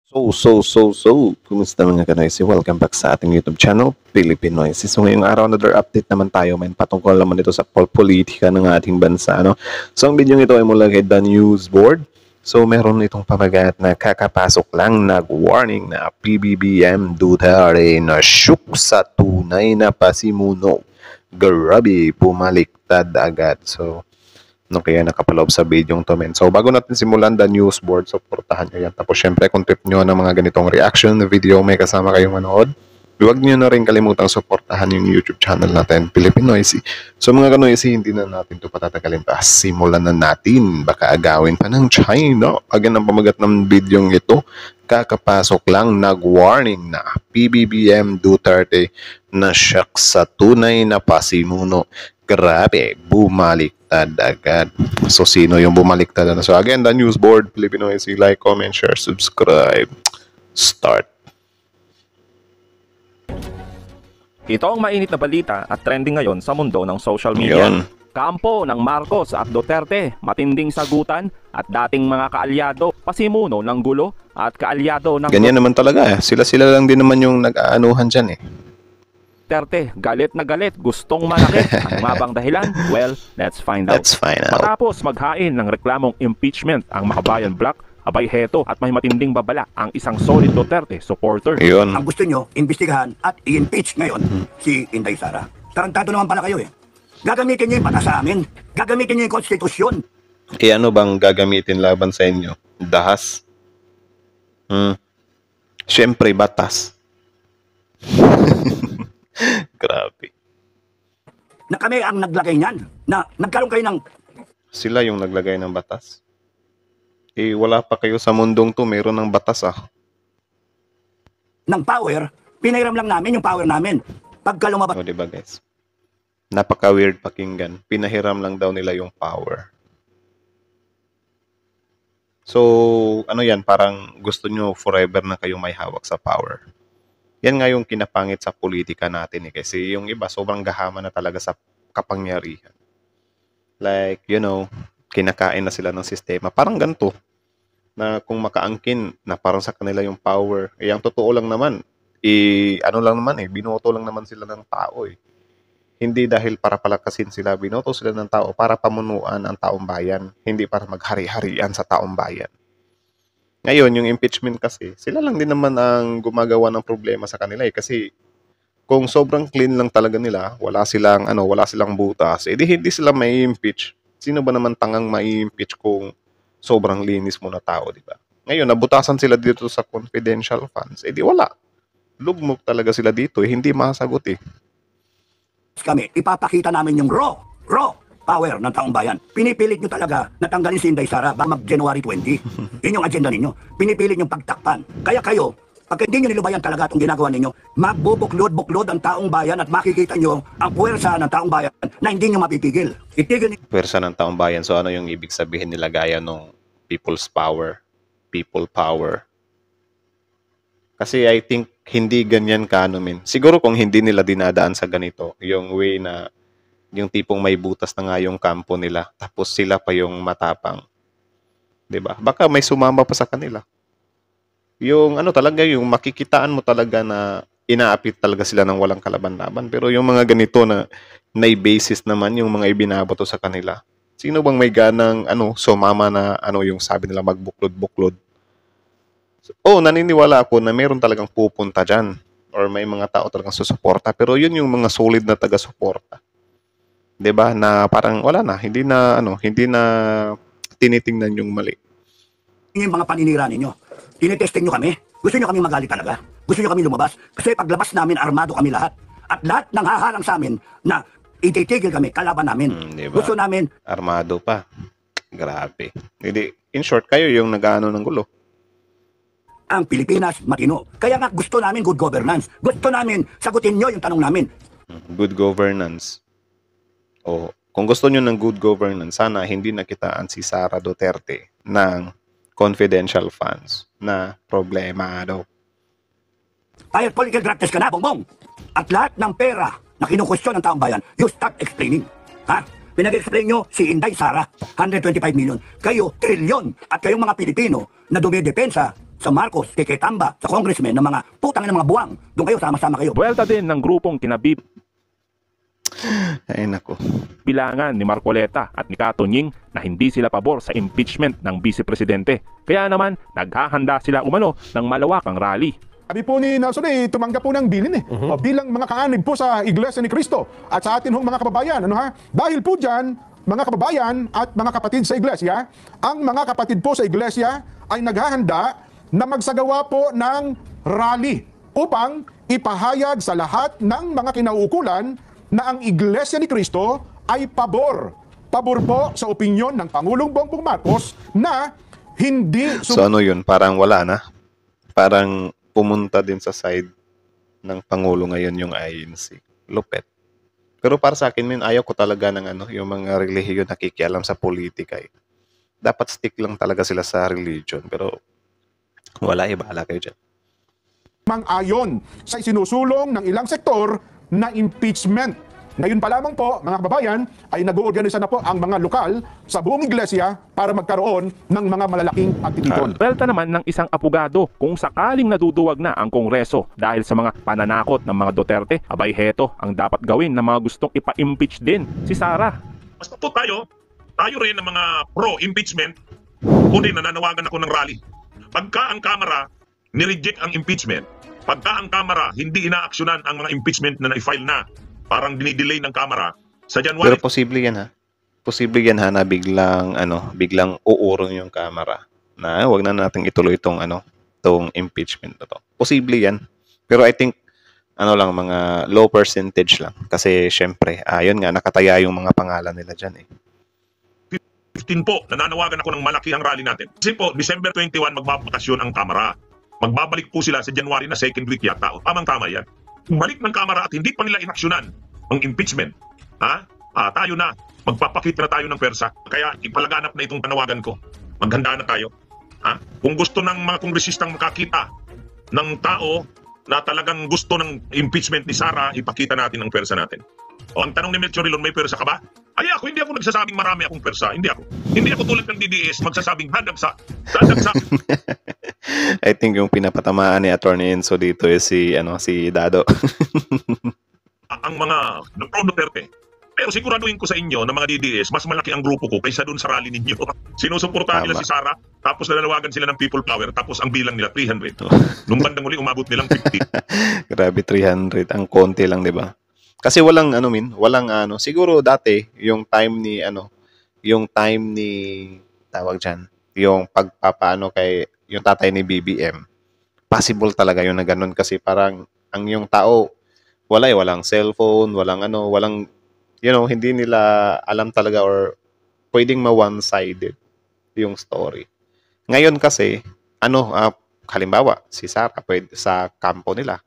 Kumusta mga kanoysi? Welcome back sa ating YouTube channel, Pilipinoysi. So ngayong araw, another update naman tayo, patungkol naman ito sa politika ng ating bansa, no? So ang video ito ay mula kay The News Board. So meron itong pamagat na kakapasok lang nag-warning na PBBM Duterte na shook sa tunay na pasimuno. Grabe, pumaliktad agad. So no, kaya nakapaloob sa video to, men. So bago natin simulan The News Board, supportahan nyo yan. Tapos syempre kung trip nyo ng mga ganitong reaction na video, may kasama kayong manood, huwag nyo na rin kalimutang supportahan yung YouTube channel natin, Pilipinoysi. So mga kanoysi, hindi na natin ito patatagalin pa. Simulan na natin. Baka agawin pa ng China. Again, ang pamagat ng video ito, kakapasok lang nag-warning na PBBM Duterte na shock sa tunay na pasimuno. Grabe, bumaliktad agad. So, sino yung bumaliktad? So, again, The News Board, Pilipinoysi, like, comment, share, subscribe. Start. Ito ang mainit na balita at trending ngayon sa mundo ng social media. Yun. Kampo ng Marcos at Duterte, matinding sagutan at dating mga kaalyado, pasimuno ng gulo at kaalyado ng Ganyan naman talaga. Sila-sila lang din naman yung nag-aanuhan dyan eh. Duterte, galit na galit, gustong manakit. Ano nga bang dahilan? Well, let's find out. Matapos maghain ng reklamong impeachment ang Makabayan Block, abay heto at may matinding babala ang isang solid Duterte supporter. Yun. Ang gusto nyo, imbestigahan at i-impeach ngayon si Inday Sara. Tarantado naman pala kayo eh. Gagamitin nyo yung batas sa amin. Gagamitin nyo yung konstitusyon. Eh ano bang gagamitin laban sa inyo? Dahas? Siyempre, batas. Grabe. Na kami ang naglagay niyan. Na nagkaroon kayo ng... Sila yung naglagay ng batas. Eh, wala pa kayo sa mundong to, meron ng batas ng power, pinahiram lang namin yung power namin. Pagka lumabas... O, diba guys? Napaka-weird pakinggan. Pinahiram lang daw nila yung power. So, ano yan? Parang gusto nyo forever na kayong may hawak sa power. Yan nga yung kinapangit sa politika natin eh. Kasi yung iba, sobrang gahama na talaga sa kapangyarihan. Like, you know, kinakain na sila ng sistema. Parang ganito. Na kung makaangkin na parang sa kanila yung power. Eh, ang totoo lang naman, ano lang naman eh, binoto lang naman sila ng tao eh. Hindi dahil para palakasin sila, binoto sila ng tao para pamunuan ang taong bayan. Hindi para maghari-harian sa taong bayan. Ngayon, yung impeachment kasi, sila lang din naman ang gumagawa ng problema sa kanila eh. Kasi kung sobrang clean lang talaga nila, wala silang butas, edi hindi sila may impeach. Sino ba naman tangang may impeach kung sobrang linis mo na tao, di ba? Ngayon, nabutasan sila dito sa confidential funds, edi wala. Lugmok talaga sila dito eh, hindi masagot eh. Kami, ipapakita namin yung raw power ng taong bayan. Pinipilit nyo talaga na tanggalin si Inday Sara ba mag-January 20. Yun yung agenda ninyo. Pinipilit nyo pagtakpan. Kaya kayo, pag hindi nyo nilubayan talaga itong ginagawa ninyo, magbubuklod-buklod ang taong bayan at makikita nyo ang puwersa ng taong bayan na hindi nyo mapipigil. Itigil nyo. Puwersa ng taong bayan. So ano yung ibig sabihin nila gaya ng people's power? People power. Kasi I think hindi ganyan kanumin. Siguro kung hindi nila dinadaan sa ganito, yung way na yung tipong may butas na nga yung kampo nila, tapos sila pa yung matapang. 'Di ba? Baka may sumama pa sa kanila. Yung ano talaga, yung makikitaan mo talaga na inaapit talaga sila ng walang kalaban-laban. Pero yung mga ganito na may basis naman yung mga ibinabato sa kanila. Sino bang may ganang sumama na yung sabi nila magbuklod-buklod? Naniniwala ako na meron talagang pupunta dyan. Or may mga tao talagang susuporta. Pero yun yung mga solid na taga-suporta. 'Di ba? Na parang wala na, hindi na tinitingnan yung mali. Yung mga paninira ninyo. Tinitesting nyo kami. Gusto nyo kami magalit talaga. Gusto nyo kami lumabas. Kasi paglabas namin, armado kami lahat. At lahat ng haharang sa amin na ititigil kami, kalaban namin. Diba? Gusto namin. Armado pa. Grabe. Hindi, in short, kayo yung nag-ano ng gulo. Ang Pilipinas matino. Kaya nga gusto namin good governance. Gusto namin sagutin nyo yung tanong namin. Good governance. Kung gusto nyo ng good governance, sana hindi nakitaan si Sara Duterte ng confidential funds na problema daw. Ay, political gratis ka na, bongbong. At lahat ng pera na kinukwestiyon ng taong bayan, you start explaining. Ha? Pinag-explain nyo si Inday Sara, 125 million. Kayo, trilyon. At kayong mga Pilipino na dumidepensa sa Marcos, kay Tamba, sa congressman ng mga putang ng mga buwang. Doon kayo, sama-sama kayo. Buwelta din ng grupong kinabibilangan Ay nako. ni Marcoleta at ni Katunying na hindi sila pabor sa impeachment ng Vice Presidente. Kaya naman, naghahanda sila umano ng malawakang rally. Sabi po ni Nelson tumanggap po ng bilin O, bilang mga kaanib po sa Iglesia ni Cristo at sa atin hong mga kababayan. Dahil po dyan, mga kababayan at mga kapatid sa Iglesia, ang mga kapatid po sa Iglesia ay naghahanda na magsagawa po ng rally upang ipahayag sa lahat ng mga kinauukulan na ang Iglesia ni Cristo ay pabor po sa opinyon ng Pangulong Bongbong Marcos na hindi... So ano yun? Parang wala na? Parang pumunta din sa side ng Pangulo ngayon yung INC. Lupet. Pero para sa akin, ayaw ko talaga ng yung mga relihiyon nakikialam sa politika. Dapat stick lang talaga sila sa religion. Pero wala, bahala kayo dyan. Mang-ayon sa isinusulong ng ilang sektor na impeachment. Ngayon pa lamang po, mga kababayan, ay nag-uorganisa na po ang mga lokal sa buong iglesia para magkaroon ng mga malalaking aktibidad. Buwelta naman ng isang apogado kung sakaling naduduwag na ang Kongreso dahil sa mga pananakot ng mga Duterte, abay heto ang dapat gawin ng mga gustong ipa-impeach din si Sara. Basta po tayo rin ng mga pro-impeachment, kundi nananawagan ako ng rally. Pagka ang Kamara nireject ang impeachment, pagka ang Kamara hindi inaaksyonan ang mga impeachment na na-file na, parang dinidelay ng Kamara sa January. Pero posible yan ha. Posible yan ha na biglang uurong yung Kamara. Na wag na nating ituloy itong impeachment na to. Posible yan. Pero I think mga low percentage lang kasi syempre, yun nga nakataya yung mga pangalan nila diyan 15 po, nananawagan ako ng malaki ang rally natin. Kasi po, December 21 magbabakasyon ang Kamara. Magbabalik po sila sa January na second week yata. Tamang-tama yan. Balik ng Kamara at hindi pa nila inaksyonan ang impeachment, tayo na, magpapakita na tayo ng persa. Kaya ipalaganap na itong panawagan ko. Maghanda na tayo. Kung gusto ng mga kongresistang makakita ng tao na talagang gusto ng impeachment ni Sara, ipakita natin ang persa natin. O, ang tanong ni Melchor Rilon, may persa ka ba? Ay ako, hindi ako nagsasabing marami akong persa. Hindi ako tulad ng DDS magsasabing dadagsa. I think yung pinapatamaan ni Attorney Enzo dito si Dado. Ang mga pro Duterte. Pero siguraduhin ko sa inyo na mga DDS, mas malaki ang grupo ko kaysa dun sa rally ninyo. Sinusuportahan nila si Sara, tapos nananawagan sila ng people power, tapos ang bilang nila 300. Nung bandang uli, umabot nilang 50. Grabe, 300. Ang konti lang, di ba? Kasi walang siguro dati yung time ni tawag diyan, yung pagpapaano kay yung tatay ni BBM. Possible talaga yun na ganun kasi parang ang yung tao walang cellphone, walang hindi nila alam talaga or pwedeng ma-one-sided yung story. Ngayon kasi halimbawa si Sara pwede sa kampo nila.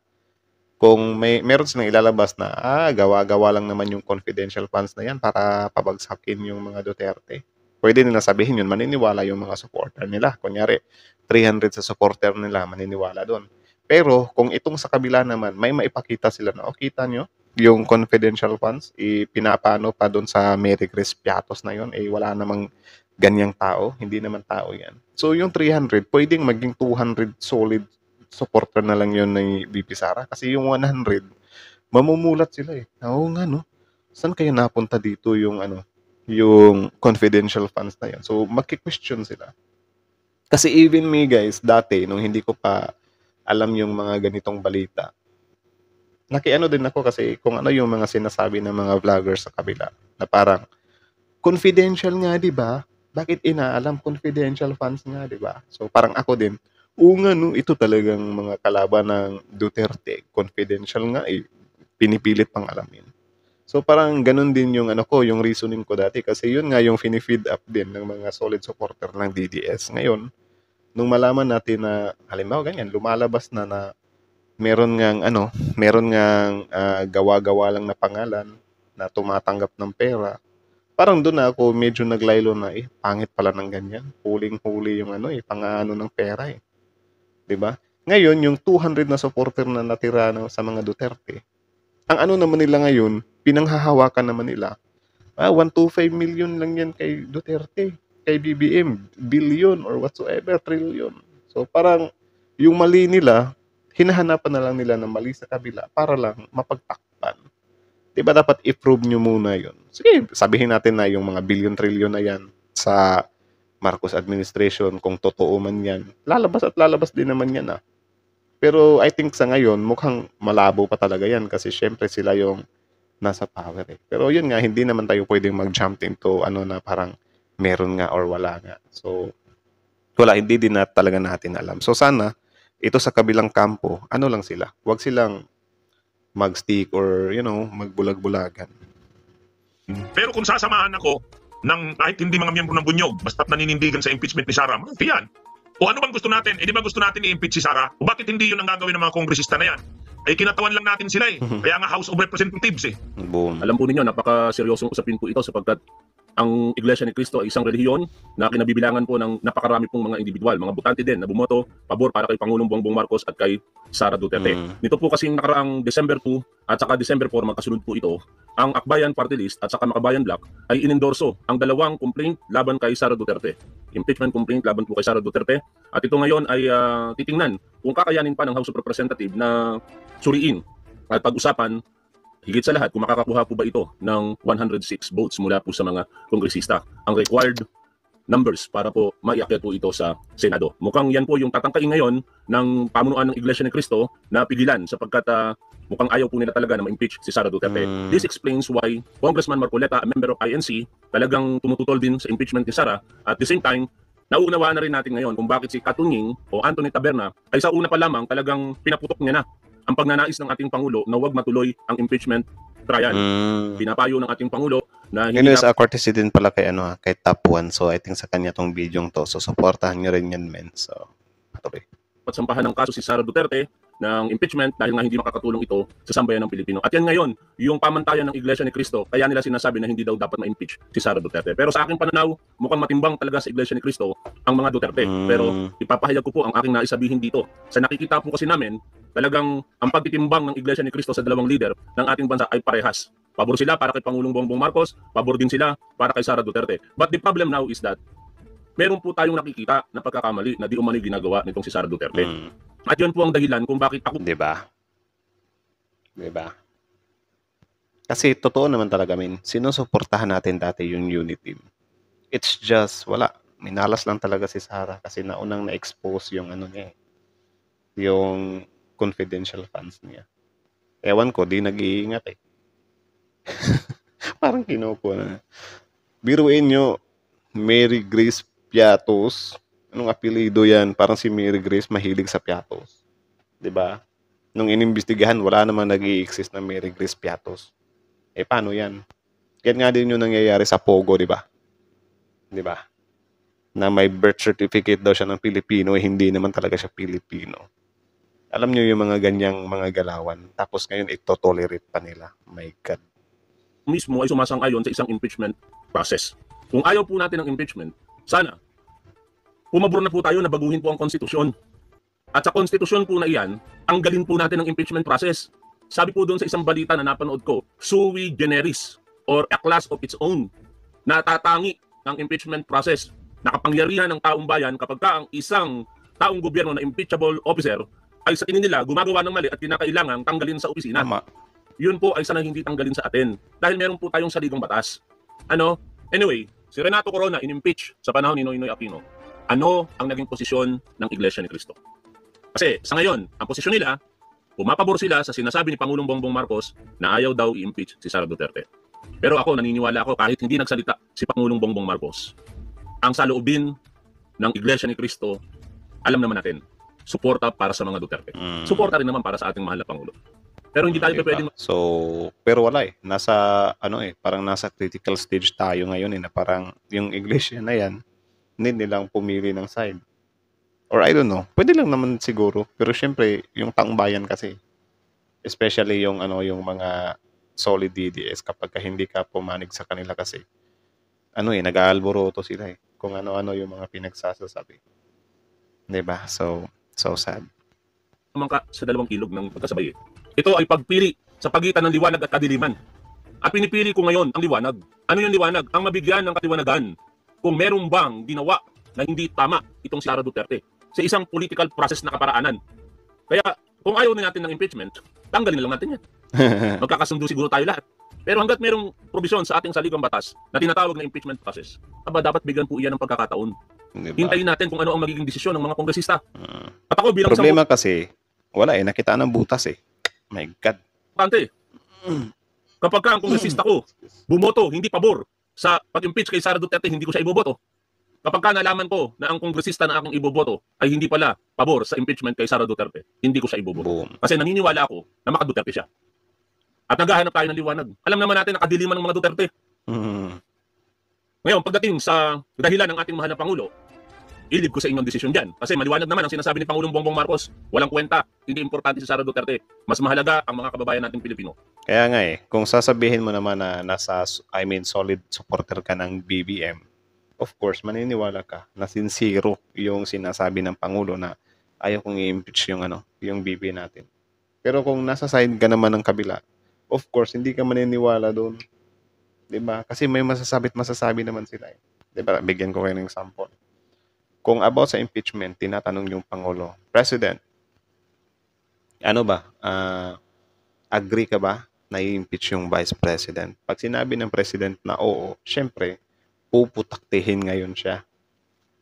Kung meron silang ilalabas na gawa-gawa lang naman yung confidential funds na yan para pabagsakin yung mga Duterte. Pwede nila sabihin yun, maniniwala yung mga supporter nila. Kunyari, 300 sa supporter nila, maniniwala doon. Pero kung itong sa kabila naman, may maipakita sila na, kita nyo, yung confidential funds, pinapano pa doon sa Mary Chris Piatos na yun, wala namang ganyang tao, hindi naman tao yan. So yung 300, pwedeng maging 200 solid supporter na lang yun ng VP Sara. Kasi yung 100, mamumulat sila Oo nga, no? Saan kayo napunta dito yung confidential funds na yan? So, magki-question sila. Kasi even me, guys, dati, nung hindi ko pa alam yung mga ganitong balita, din ako kasi kung yung mga sinasabi ng mga vloggers sa kabila, na parang, confidential nga, di ba? Bakit inaalam confidential funds nga, di ba? So, parang ako din, no, ito talagang mga kalaban ng Duterte. Confidential nga, pinipilit pang alamin. So parang ganun din yung yung reasoning ko dati kasi yun nga yung fini-feed up din ng mga solid supporter ng DDS. Ngayon, nung malaman natin na halimbawa ganyan, lumalabas na meron ngang gawa-gawa lang na pangalan na tumatanggap ng pera. Parang doon na ako medyo naglaylo na pangit pala ng ganyan. Huling-huli yung pang-ano ng pera 'Di ba? Ngayon, yung 200 na supporter na natira sa mga Duterte, ang naman nila ngayon, pinanghahawakan naman nila, 125 million lang yan kay Duterte, kay BBM, billion or whatsoever, trillion. So parang yung mali nila, hinahanapan na lang nila ng mali sa kabila para lang mapagtakpan. Diba dapat i-prove nyo muna yun? Sige, sabihin natin na yung mga billion-trillion na yan sa Marcos administration, kung totoo man yan, lalabas at lalabas din naman yan ah. Pero I think sa ngayon, mukhang malabo pa talaga yan kasi syempre sila yung nasa power eh. Pero yun nga, hindi naman tayo pwedeng mag-jump into ano na parang meron nga or wala nga. So, wala, hindi din na talaga natin alam. So sana, ito sa kabilang kampo, ano lang sila? Huwag silang mag-stick or, magbulag-bulagan. Pero kung sasamahan ako ng kahit hindi mga miyembro ng Bunyog, basta't naninindigan sa impeachment ni Sara, yan. O ano bang gusto natin? Di ba gusto natin i-impeach si Sara? O bakit hindi yun ang gagawin ng mga kongresista na yan? Ay kinatawan lang natin sila eh. Kaya nga House of Representatives eh. Boom. Alam po ninyo, napaka-seryosong usapin po ito sapagkat ang Iglesia ni Cristo ay isang relihiyon na kinabibilangan po ng napakarami pong mga individual, mga botante din na bumoto pabor para kay Pangulong Bongbong Marcos at kay Sara Duterte. Nito po kasing nakaraang December 2 at saka December 4 magkasunod po ito, ang Akbayan Party List at saka Makabayan Bloc ay inendorso ang dalawang complaint laban kay Sara Duterte. Impeachment complaint laban po kay Sara Duterte. At ito ngayon ay titingnan kung kakayanin pa ng House of Representatives na suriin at pag-usapan higit sa lahat kung makakakuha po ba ito ng 106 votes mula po sa mga kongresista. Ang required numbers para po maiakyat po ito sa Senado. Mukhang yan po yung tatangkain ngayon ng pamunuan ng Iglesia ni Cristo na pigilan sapagkat mukhang ayaw po nila talaga na ma-impeach si Sara Duterte. This explains why Congressman Marcoleta, a member of INC, talagang tumututol din sa impeachment ni Sara. At the same time, nauunawaan na rin natin ngayon kung bakit si Katunying o Anthony Taberna ay sa una pa lamang talagang pinaputok niya na ang pagnanais ng ating Pangulo na huwag matuloy ang impeachment trial. Pinapayo ng ating Pangulo na hindi Sa courtesy din pala kay, kay Top 1. So, I think sa kanya tong video to. So, supportahan nyo rin yan, men. So, patuloy. Sampahan ng kaso si Sara Duterte ng impeachment dahil nga hindi makakatulong ito sa sambayan ng Pilipino. At yan ngayon, yung pamantayan ng Iglesia ni Cristo, kaya nila sinasabi na hindi daw dapat ma-impeach si Sara Duterte. Pero sa aking pananaw, mukhang matimbang talaga sa Iglesia ni Cristo ang mga Duterte. Pero ipapahayag ko po ang aking naisabihin dito. Sa nakikita po kasi namin, talagang ang pagtitimbang ng Iglesia ni Cristo sa dalawang leader ng ating bansa ay parehas. Pabor sila para kay Pangulong Bongbong Marcos, pabor din sila para kay Sara Duterte. But the problem now is that meron po tayong nakikita na pagkakamali na di umano'y ginagawa nitong si Sara Duterte. At yun po ang dahilan kung bakit ako... Diba? Kasi totoo naman talaga, sinusuportahan natin dati yung unit team. It's just, wala. Minalas lang talaga si Sara kasi naunang na-expose yung yung confidential funds niya. Ewan ko, di nag-iingat eh. Parang kinukuha na. Biruin nyo, Mary Grace Piatos. Anong apelido yan? Parang si Mary Grace mahilig sa Piatos. 'Di ba? Nung inimbestigahan, wala namang nag-i-exist na Mary Grace Piatos. Paano yan? Yan nga din yung nangyayari sa Pogo, 'di ba? 'Di ba? Na may birth certificate daw siya ng Pilipino, hindi naman talaga siya Pilipino. Alam niyo yung mga ganyang mga galawan. Tapos ngayon, ito-tolerate pa nila. My God. Mismo ay sumasang-ayon sa isang impeachment process. Kung ayaw po natin ng impeachment, sana pumabor na po tayo na baguhin po ang konstitusyon. At sa konstitusyon po na iyan, tanggalin po natin ang impeachment process. Sabi po doon sa isang balita na napanood ko, sui generis or a class of its own. Natatangi ang impeachment process. Nakapangyarihan ng taong bayan kapag ang isang taong gobyerno na impeachable officer ay sa tingin nila gumagawa ng mali at kinakailangang tanggalin sa opisina. Tama. Yun po ay sana hindi tanggalin sa atin. Dahil meron po tayong saligang batas. Anyway, si Renato Corona in-impeach sa panahon ni Noynoy Aquino. Ano ang naging posisyon ng Iglesia ni Cristo? Kasi sa ngayon, ang posisyon nila, pumapabor sila sa sinasabi ni Pangulong Bongbong Marcos na ayaw daw i-impeach si Sara Duterte. Pero ako, naniniwala ako kahit hindi nagsalita si Pangulong Bongbong Marcos, ang saloobin ng Iglesia ni Cristo, alam naman natin, suporta para sa mga Duterte. Suporta rin naman para sa ating mahal na Pangulo. Pero hindi tayo pwedeng... So, pero wala nasa, parang nasa critical stage tayo ngayon na parang yung Iglesia na yan, need nilang pumili ng side. Or I don't know, pwede lang naman siguro. Pero syempre, yung taong bayan kasi, especially yung yung mga solid DDS, kapag hindi ka pumanig sa kanila kasi, nag-aalboroto sila kung ano-ano yung mga pinagsasasabi. 'Di ba? So sad. Ka sa dalawang ilog ng pagkasabay. Ito ay pagpili sa pagitan ng liwanag at kadiliman. At pinipili ko ngayon ang liwanag. Ano yung liwanag? Ang mabigyan ng katiwanagan. Kung merong bang ginawa na hindi tama itong si Sara Duterte. sa isang political process na kaparaanan. Kaya kung ayaw na natin ng impeachment, tanggalin na lang natin yan. Magkakasundo siguro tayo lahat. Pero hanggat merong probisyon sa ating saligang batas na tinatawag na impeachment process, dapat bigyan po iyan ng pagkakataon. Diba? Hintayin natin kung ano ang magiging desisyon ng mga kongresista. At ako bilang Problema kasi, wala nakita ng butas My God. Kante, kapag ka ang kongresista ko bumoto, hindi pabor sa pag-impeach kay Sara Duterte, hindi ko siya iboboto. Kapag ka nalaman ko na ang kongresista na aking iboboto ay hindi pala pabor sa impeachment kay Sara Duterte, hindi ko siya iboboto. Boom. Kasi naniniwala ako na maka-Duterte siya. At naghahanap tayo ng liwanag. Alam naman natin na kadiliman ng mga Duterte. Ngayon, pagdating sa dahilan ng ating mahal na Pangulo, ilib ko sa inyong desisyon dyan. Kasi maliwanag naman ang sinasabi ni Pangulong Bongbong Marcos, walang kwenta, hindi importante si Sara Duterte. Mas mahalaga ang mga kababayan nating Pilipino. Kaya nga kung sasabihin mo naman na solid supporter ka ng BBM, of course, maniniwala ka na sincero yung sinasabi ng Pangulo na ayaw kong i-impeach yung BB natin. Pero kung nasa side ka naman ng kabila, of course, hindi ka maniniwala doon. Diba? Kasi may masasabi naman sila. Diba? Bigyan ko kayo ng example. Kung about sa impeachment, tinatanong yung Pangulo, President, agree ka ba na i-impeach yung Vice President? Pag sinabi ng President na oo, syempre, puputaktihin ngayon siya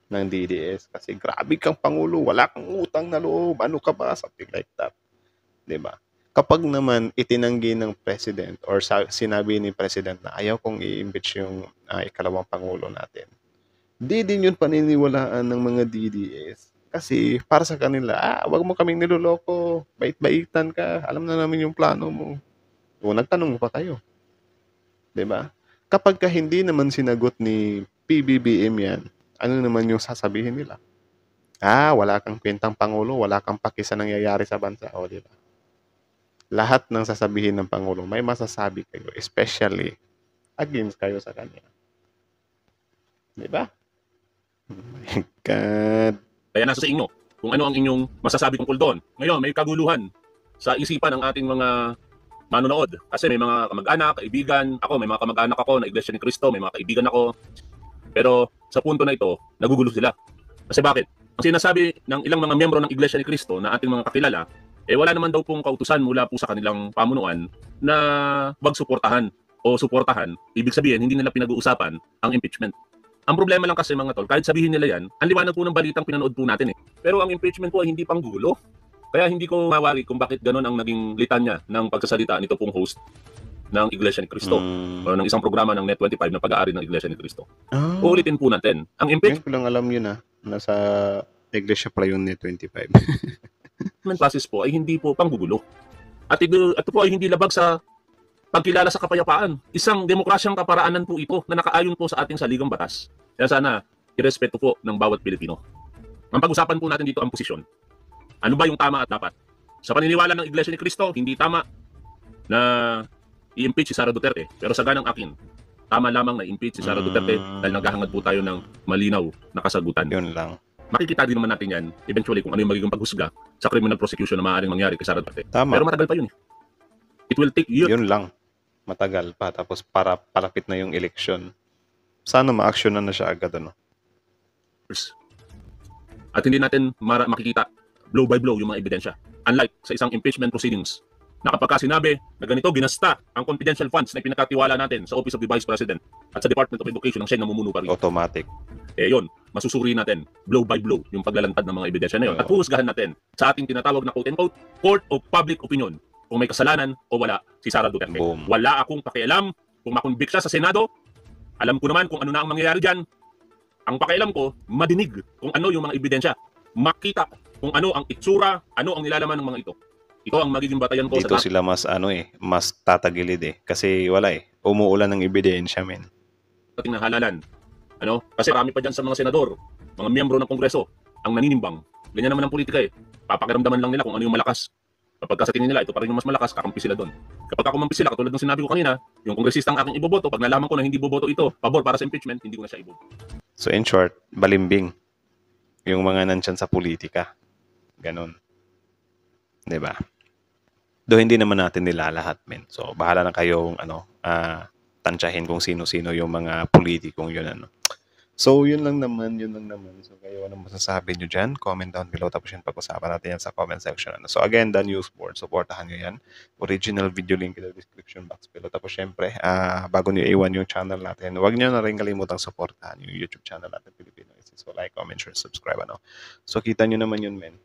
ng DDS. Kasi grabe kang Pangulo, wala kang utang na loob, ano ka ba? Something like that. Diba? Kapag naman itinanggi ng President or sinabi ni President na ayaw kong i-impeach yung ikalawang Pangulo natin, di din yun paniniwalaan ng mga DDS. Kasi para sa kanila, wag mo kaming niloloko, bait-baitan ka, alam na namin yung plano mo. O nagtanong pa kayo. Diba? Kapag ka hindi naman sinagot ni PBBM yan, ano naman yung sasabihin nila? Wala kang kwentang Pangulo, wala kang paki sa nangyayari sa bansa. O, diba? Lahat ng sasabihin ng Pangulo, may masasabi kayo, especially against kayo sa kanya. Diba? Oh my God. Kaya nasa sa inyo kung ano ang inyong masasabi tungkol doon. Ngayon, may kaguluhan sa isipan ng ating mga manonood. Kasi may mga kamag-anak, kaibigan. Ako, may mga kamag-anak ako na Iglesia ni Cristo. May mga kaibigan ako. Pero sa punto na ito, nagugulo sila. Kasi bakit? Ang sinasabi ng ilang mga miyembro ng Iglesia ni Cristo na ating mga kakilala, wala naman daw pong kautusan mula po sa kanilang pamunuan na wag suportahan o suportahan. Ibig sabihin, hindi nila pinag-uusapan ang impeachment. Ang problema lang kasi mga tol, kahit sabihin nila yan, ang liwanag po ng balitang pinanood po natin Pero ang impeachment po ay hindi pang gulo. Kaya hindi ko mawari kung bakit ganun ang naging litanya ng pagsasalita nito pong host ng Iglesia ni Cristo o ng isang programa ng Net25 na pag-aari ng Iglesia ni Cristo. Uulitin po natin. Ang impeachment ko lang alam yun nasa Iglesia pala yung Net25. process po ay hindi po panggugulo. At ito po ay hindi labag sa pagkilala sa kapayapaan. Isang demokrasyang kaparaanan po ito na nakaayon po sa ating saligang batas. Kaya sana, irespeto po ng bawat Pilipino. Ang pag-usapan po natin dito ang posisyon. Ano ba yung tama at dapat? Sa paniniwala ng Iglesia ni Cristo, hindi tama na i-impeach si Sara Duterte. Pero sa ganang akin, tama lamang na i-impeach si Sara Duterte dahil naghahangad po tayo ng malinaw na kasagutan. Yun lang. Makikita din naman natin yan, eventually, kung ano yung magiging paghusga sa criminal prosecution na maaaring mangyari kay Sara Duterte. Tama. Pero matagal pa yun It will take years. Yun lang. Matagal pa. Tapos para palapit na yung election. Sana ma-actionan na siya agad, At hindi natin makikita blow by blow yung mga ebidensya. Unlike sa isang impeachment proceedings, na kapag sinabi na ganito ginasta ang confidential funds na pinakatiwala natin sa Office of the Vice President at sa Department of Education ang siya namumuno pa rin. Automatic. Yun, masusuri natin blow by blow yung paglalantad ng mga ebidensya na yun. At huhusgahan natin sa ating tinatawag na quote-unquote court of public opinion kung may kasalanan o wala si Sara Duterte. Boom. Wala akong pakialam kung makonvict siya sa Senado. Alam ko naman kung ano na ang mangyayari dyan. Ang pakialam ko, madinig kung ano yung mga ebidensya. Makita kung ano ang itsura, ano ang nilalaman ng mga ito. Ito ang magiging batayan ko Dito sa sila mas mas tatagilid Kasi wala umuulan ng ebidensya, men. ating halalan. Kasi marami pa dyan sa mga senador, mga miyembro ng Kongreso, ang naninimbang. Ganyan naman ang politika Papakiramdaman lang nila kung ano yung malakas. Kapag sa tingin nila, ito pa rin yung mas malakas, kakampi sila doon. Kapag kakumampi sila, katulad ng sinabi ko kanina, yung kongresista ang aking iboboto, pag nalaman ko na hindi boboto ito, pabor para sa impeachment, hindi ko na siya iboboto. So in short, balimbing yung mga nandyan sa politika. Ganon. Diba? Do hindi naman natin nila lahat, men. So bahala na kayong tansyahin kung sino-sino yung mga politikong yun. So, yun lang naman, yun lang naman. So, kayo, ano masasabi nyo dyan? Comment down below, tapos yun, pag-usapan natin yan sa comment section. So, again, The News Board, supportahan nyo yan. Original video link in the description box below. Tapos, syempre, bago nyo iwan yung channel natin, huwag nyo na rin kalimutang supportahan yung YouTube channel natin, Filipino Isis. So, like, comment, share, subscribe, ano. So, kita nyo naman yun, men.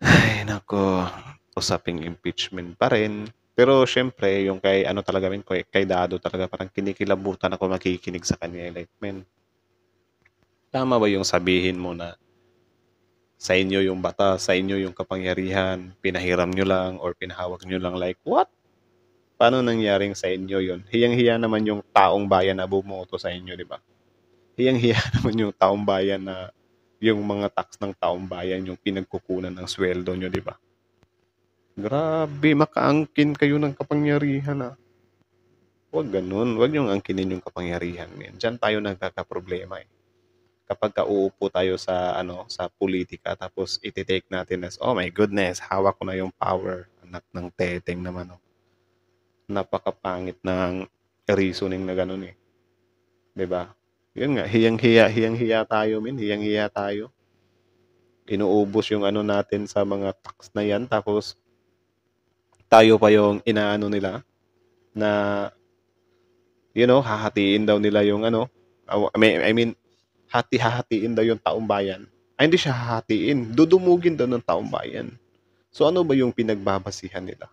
Ay, nako. Usaping impeachment pa rin. Pero syempre, yung kay ano talaga min kay Dado talaga parang kinikilabutan ako makikinig sa kanya like men. Tama ba yung sabihin mo na sa inyo yung batas, sa inyo yung kapangyarihan, pinahiram nyo lang or pinahawak nyo lang like what? Paano nangyaring sa inyo yun? Hiyang-hiya naman yung taong bayan na bumoto sa inyo, di ba? Hiyang-hiya naman yung taong bayan na yung mga tax ng taong bayan yung pinagkukunan ng sweldo nyo, di ba? Grabe, makaangkin kayo ng kapangyarihan ah. Huwag ganun. Huwag yung angkinin yung kapangyarihan. Men. Diyan tayo nagkakaproblema eh. Kapag uupo tayo sa sa politika tapos iti-take natin as, oh my goodness, hawak ko na yung power. Anak ng teteng naman. Oh. Napakapangit ng reasoning na ganun eh. 'Di ba? Yun nga, hiyang-hiya tayo, men. Hiyang-hiya tayo. Inuubos yung natin sa mga tax na yan tapos tayo pa yung inaano nila na hahatiin daw nila yung I mean hahatiin daw yung taong bayan. Ay hindi siya hahatiin, dudumugin daw ng taong bayan. So ano ba yung pinagbabasihan nila?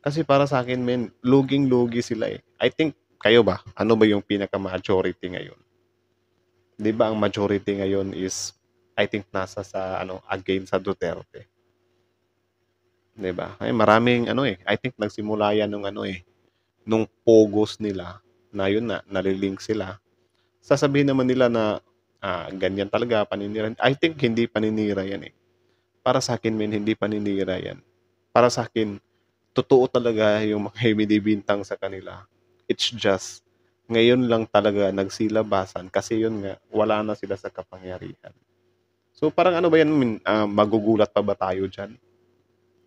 Kasi para sa akin men, luging-lugi sila eh. I think kayo ba, ano ba yung pinaka-majority ngayon? 'Di ba ang majority ngayon is I think nasa sa against sa Duterte. 'Di ba? Ay maraming I think nagsimula yan nung pogos nila na yun na nalilink sila. Sasabihin naman nila na ganyan talaga paninira. I think hindi paninira yan eh. Para sa akin men hindi paninira yan. Para sa akin totoo talaga yung mga binibintang sa kanila. It's just ngayon lang talaga nagsilabasan kasi yun nga wala na sila sa kapangyarihan. So parang ano ba yan men, magugulat pa ba tayo diyan?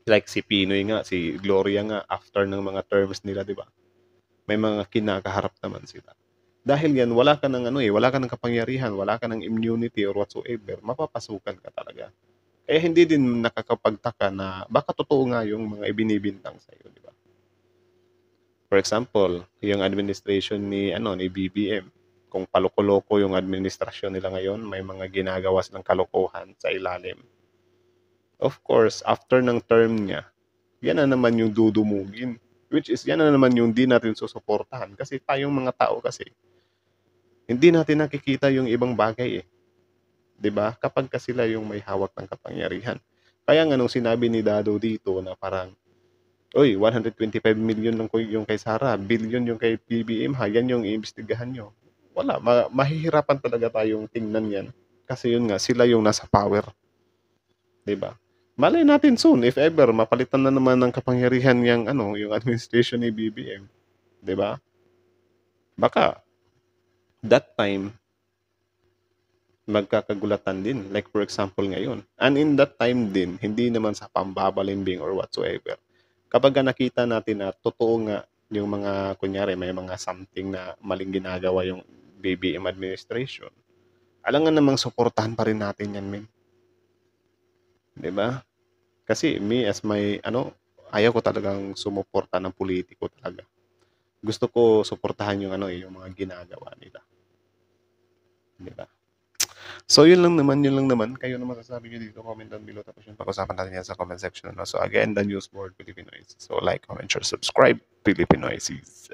Like si Pinoy nga, si Gloria nga, after ng mga terms nila, di ba? May mga kinakaharap naman sila. Dahil yan, wala ka ng wala ka ng kapangyarihan, wala ka ng immunity or whatsoever, mapapasukan ka talaga. Kaya hindi din nakakapagtaka na baka totoo nga yung mga ibinibintang sa iyo, di ba? For example, yung administration ni BBM, kung paloko-loko yung administrasyon nila ngayon, may mga ginagawa silang kalokohan sa ilalim. Of course, after ng term niya, yan na naman yung dudumugin. Which is, yan na naman yung di natin susuportahan. Kasi tayong mga tao kasi, hindi natin nakikita yung ibang bagay eh. 'Di ba? Kapag kasi sila yung may hawak ng kapangyarihan. Kaya nga nung sinabi ni Dado dito na parang, oy, 125 million lang yung kay Sara, billion yung kay BBM, yan yung iimbestigahan nyo. Wala, mahihirapan talaga tayong tingnan yan. Kasi yun nga, sila yung nasa power. 'Di ba? Malay natin soon, if ever, mapalitan na naman ng kapangyarihan yung administration ni BBM. 'Di ba? Baka, that time, magkakagulatan din. Like for example ngayon. And in that time din, hindi naman sa pambabalimbing or whatsoever. Kapag nakita natin na totoo nga yung mga, kunyari, may mga something na maling ginagawa yung BBM administration, alangan namang suportahan pa rin natin yan, men. 'Di ba? Kasi me as my ayaw ko talagang sumuporta ng politiko talaga. Gusto ko suportahan yung yung mga ginagawa nila. 'Di ba? So yun lang naman. Kayo na masasabi niyo dito, comment down below tapos yung pag-usapan natin yan sa comment section. So again, The News Board Filipino Isis. So like, comment, share, subscribe, Filipino Isis.